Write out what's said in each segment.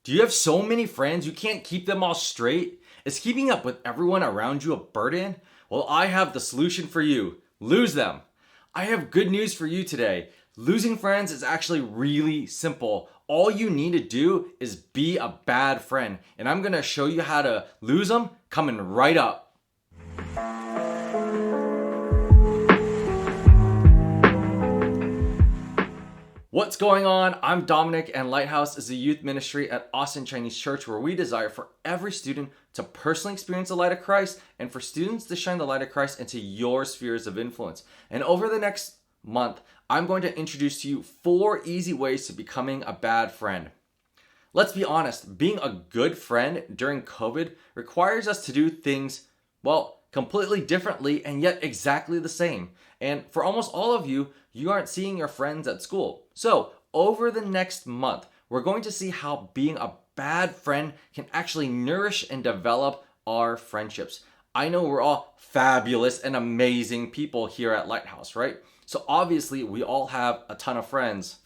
Do you have so many friends you can't keep them all straight? Is keeping up with everyone around you a burden? Well, I have the solution for you. Lose them. I have good news for you today. Losing friends is actually really simple. All you need to do is be a bad friend. And I'm going to show you how to lose them coming right up. What's going on? I'm Dominic, and Lighthouse is a youth ministry at Austin Chinese Church where we desire for every student to personally experience the light of Christ and for students to shine the light of Christ into your spheres of influence. And over the next month, I'm going to introduce to you 4 easy ways to becoming a bad friend. Let's be honest, being a good friend during COVID requires us to do things, well, completely differently and yet exactly the same. And for almost all of you, you aren't seeing your friends at school. So over the next month, we're going to see how being a bad friend can actually nourish and develop our friendships. I know we're all fabulous and amazing people here at Lighthouse, right? So obviously we all have a ton of friends.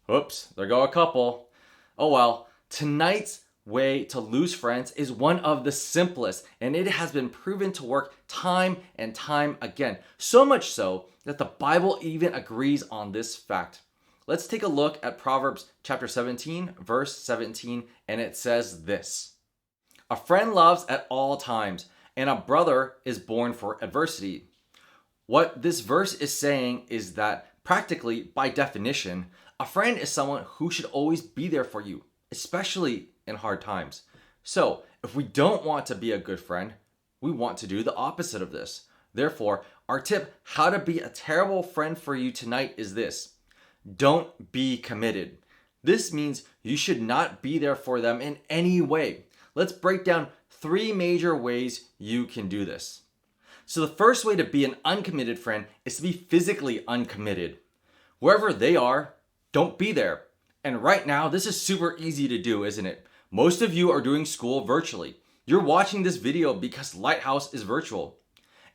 Oops, there go a couple. Oh well, tonight's way to lose friends is one of the simplest, and it has been proven to work time and time again. So much so that the Bible even agrees on this fact. Let's take a look at Proverbs chapter 17, verse 17, and it says this: "A friend loves at all times, and a brother is born for adversity." What this verse is saying is that practically, by definition, a friend is someone who should always be there for you, especially in hard times. So, if we don't want to be a good friend, we want to do the opposite of this. Therefore, our tip how to be a terrible friend for you tonight is this: don't be committed. This means you should not be there for them in any way. Let's break down 3 major ways you can do this. So the first way to be an uncommitted friend is to be physically uncommitted. Wherever they are, don't be there. And right now, this is super easy to do, isn't it? Most of you are doing school virtually. You're watching this video because Lighthouse is virtual.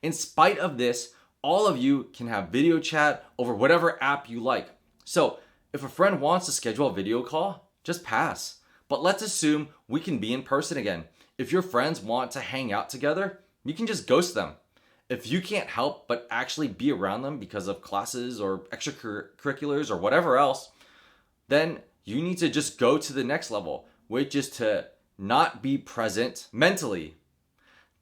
In spite of this, all of you can have video chat over whatever app you like. So if a friend wants to schedule a video call, just pass. But let's assume we can be in person again. If your friends want to hang out together, you can just ghost them. If you can't help but actually be around them because of classes or extracurriculars or whatever else, then you need to just go to the next level, which is to not be present mentally.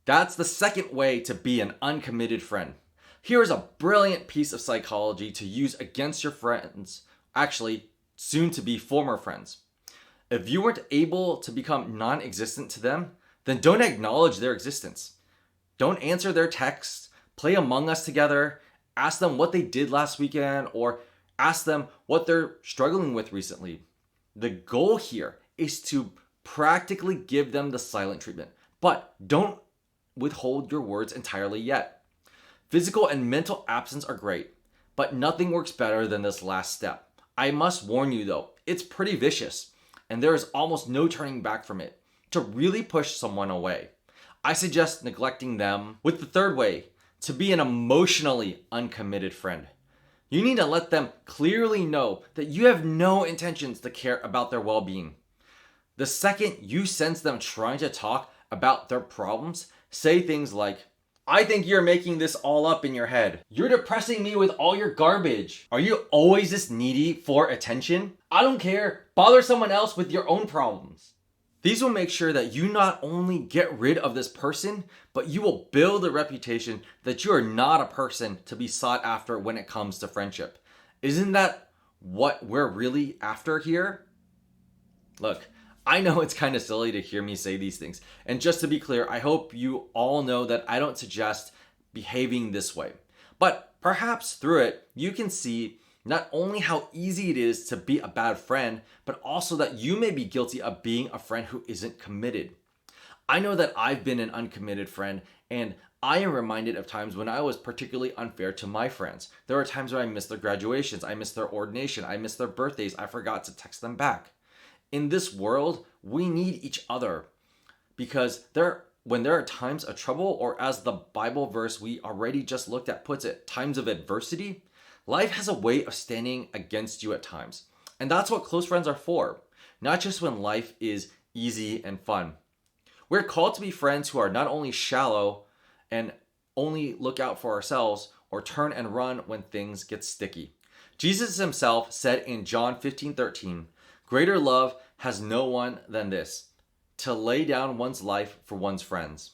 That's the second way to be an uncommitted friend. Here is a brilliant piece of psychology to use against your friends, actually soon to be former friends. If you weren't able to become non-existent to them, then don't acknowledge their existence. Don't answer their texts, play Among Us together, ask them what they did last weekend, or ask them what they're struggling with recently. The goal here is to practically give them the silent treatment, but don't withhold your words entirely yet. Physical and mental absence are great, but nothing works better than this last step. I must warn you though, it's pretty vicious, and there is almost no turning back from it. To really push someone away, I suggest neglecting them with the third way, to be an emotionally uncommitted friend. You need to let them clearly know that you have no intentions to care about their well-being. The second you sense them trying to talk about their problems, say things like, "I think you're making this all up in your head. You're depressing me with all your garbage. Are you always this needy for attention? I don't care. Bother someone else with your own problems." These will make sure that you not only get rid of this person, but you will build a reputation that you are not a person to be sought after when it comes to friendship. Isn't that what we're really after here? Look, I know it's kind of silly to hear me say these things. And just to be clear, I hope you all know that I don't suggest behaving this way. But perhaps through it, you can see not only how easy it is to be a bad friend, but also that you may be guilty of being a friend who isn't committed. I know that I've been an uncommitted friend, and I am reminded of times when I was particularly unfair to my friends. There are times when I missed their graduations, I missed their ordination, I missed their birthdays, I forgot to text them back. In this world, we need each other because when there are times of trouble, or as the Bible verse we already just looked at puts it, times of adversity, life has a way of standing against you at times. And that's what close friends are for. not just when life is easy and fun. We're called to be friends who are not only shallow and only look out for ourselves or turn and run when things get sticky. Jesus himself said in John 15:13, "Greater love has no one than this, to lay down one's life for one's friends."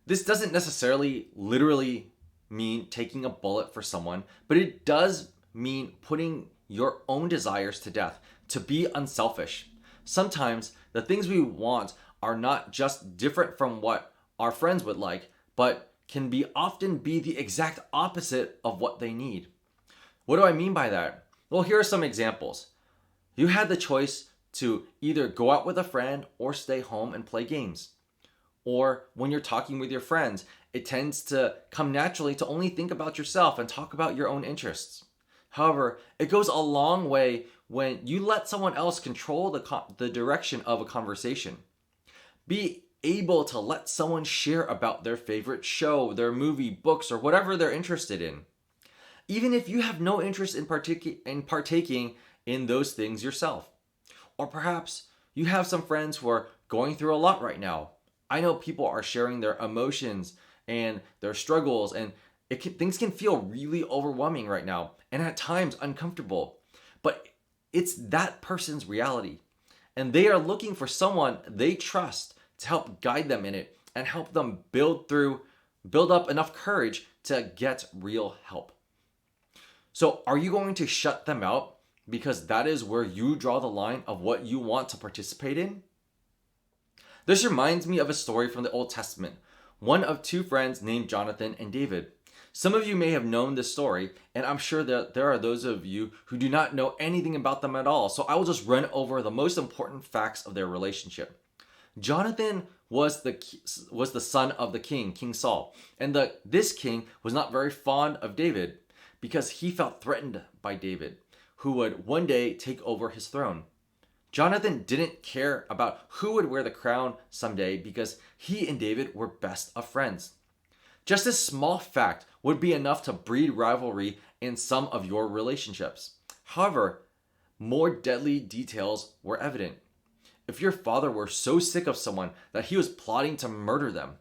This doesn't necessarily literally mean taking a bullet for someone, but it does mean putting your own desires to death, to be unselfish. Sometimes the things we want are not just different from what our friends would like, but can often be the exact opposite of what they need. What do I mean by that? Well, here are some examples. You had the choice to either go out with a friend or stay home and play games. Or when you're talking with your friends, it tends to come naturally to only think about yourself and talk about your own interests. However, it goes a long way when you let someone else control the direction of a conversation. Be able to let someone share about their favorite show, their movie, books, or whatever they're interested in. Even if you have no interest in partaking in those things yourself. Or perhaps you have some friends who are going through a lot right now. I know people are sharing their emotions and their struggles, and things can feel really overwhelming right now and at times uncomfortable. But it's that person's reality, and they are looking for someone they trust to help guide them in it and help them build up enough courage to get real help. So are you going to shut them out because that is where you draw the line of what you want to participate in? This reminds me of a story from the Old Testament, one of two friends named Jonathan and David. Some of you may have known this story, and I'm sure that there are those of you who do not know anything about them at all, so I will just run over the most important facts of their relationship. Jonathan was the son of the king, King Saul, and this king was not very fond of David because he felt threatened by David, who would one day take over his throne. Jonathan didn't care about who would wear the crown someday because he and David were best of friends. Just this small fact would be enough to breed rivalry in some of your relationships. However, more deadly details were evident. If your father were so sick of someone that he was plotting to murder them,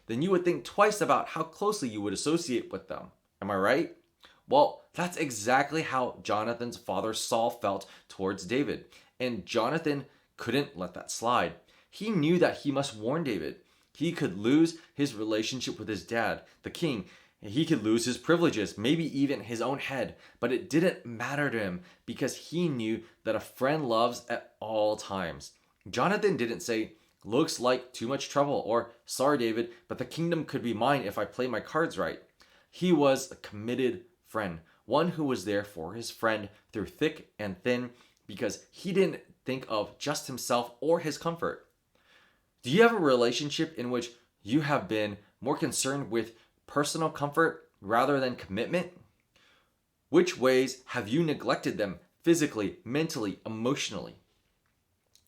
then you would think twice about how closely you would associate with them. Am I right? Well, that's exactly how Jonathan's father Saul felt towards David. And Jonathan couldn't let that slide. He knew that he must warn David. He could lose his relationship with his dad, the king. He could lose his privileges, maybe even his own head. But it didn't matter to him because he knew that a friend loves at all times. Jonathan didn't say, "Looks like too much trouble," or "Sorry, David, but the kingdom could be mine if I play my cards right." He was a committed friend, one who was there for his friend through thick and thin, because he didn't think of just himself or his comfort. Do you have a relationship in which you have been more concerned with personal comfort rather than commitment? Which ways have you neglected them physically, mentally, emotionally?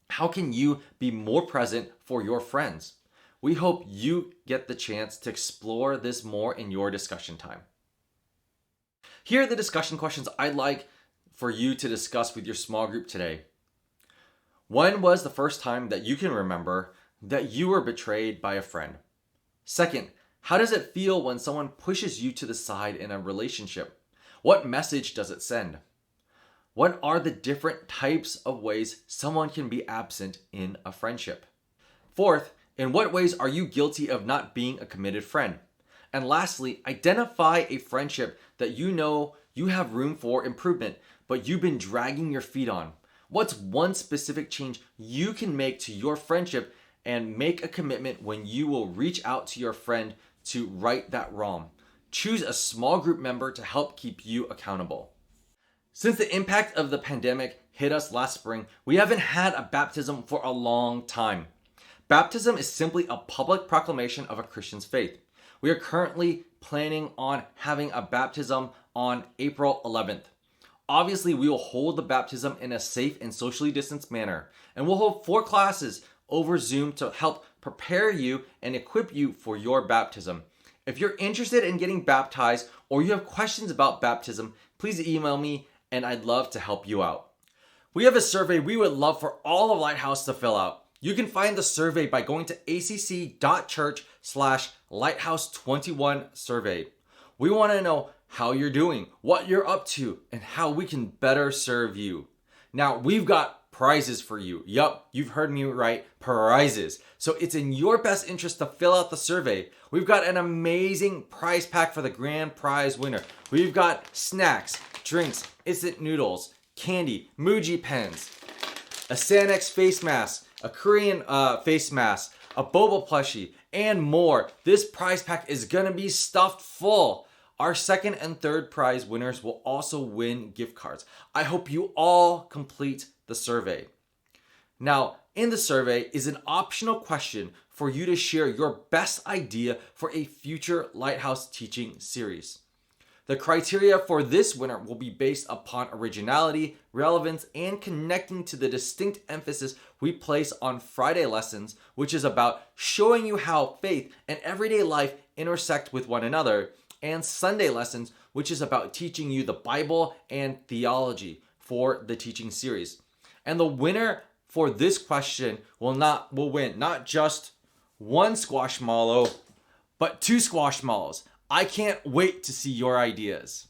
How can you be more present for your friends? We hope you get the chance to explore this more in your discussion time. Here are the discussion questions I'd like for you to discuss with your small group today. When was the first time that you can remember that you were betrayed by a friend? Second, how does it feel when someone pushes you to the side in a relationship? What message does it send? What are the different types of ways someone can be absent in a friendship? Fourth, in what ways are you guilty of not being a committed friend? And lastly, identify a friendship that you know you have room for improvement, but you've been dragging your feet on. What's one specific change you can make to your friendship and make a commitment when you will reach out to your friend to right that wrong? Choose a small group member to help keep you accountable. Since the impact of the pandemic hit us last spring, we haven't had a baptism for a long time. Baptism is simply a public proclamation of a Christian's faith. We are currently planning on having a baptism on April 11th. Obviously, we will hold the baptism in a safe and socially distanced manner, and we'll hold 4 classes over Zoom to help prepare you and equip you for your baptism. If you're interested in getting baptized or you have questions about baptism, please email me and I'd love to help you out. We have a survey we would love for all of Lighthouse to fill out. You can find the survey by going to acc.church/lighthouse21survey. We want to know how you're doing, what you're up to, and how we can better serve you. Now, we've got prizes for you. Yup, you've heard me right, prizes. So it's in your best interest to fill out the survey. We've got an amazing prize pack for the grand prize winner. We've got snacks, drinks, instant noodles, candy, Muji pens, a Sanex face mask, a Korean face mask, a boba plushie, and more. This prize pack is gonna be stuffed full. Our second and third prize winners will also win gift cards. I hope you all complete the survey. Now, in the survey is an optional question for you to share your best idea for a future Lighthouse teaching series. The criteria for this winner will be based upon originality, relevance, and connecting to the distinct emphasis we place on Friday lessons, which is about showing you how faith and everyday life intersect with one another, and Sunday lessons, which is about teaching you the Bible and theology for the teaching series. And the winner for this question will win not just one squashmallow, but 2 squashmallows. I can't wait to see your ideas.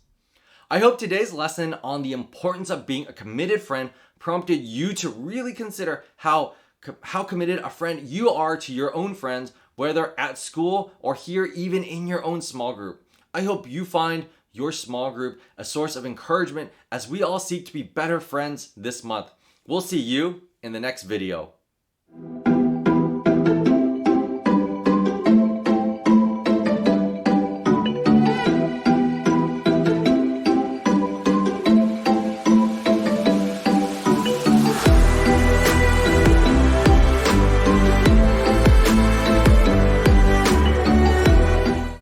I hope today's lesson on the importance of being a committed friend prompted you to really consider how committed a friend you are to your own friends, whether at school or here even in your own small group. I hope you find your small group a source of encouragement as we all seek to be better friends this month. We'll see you in the next video.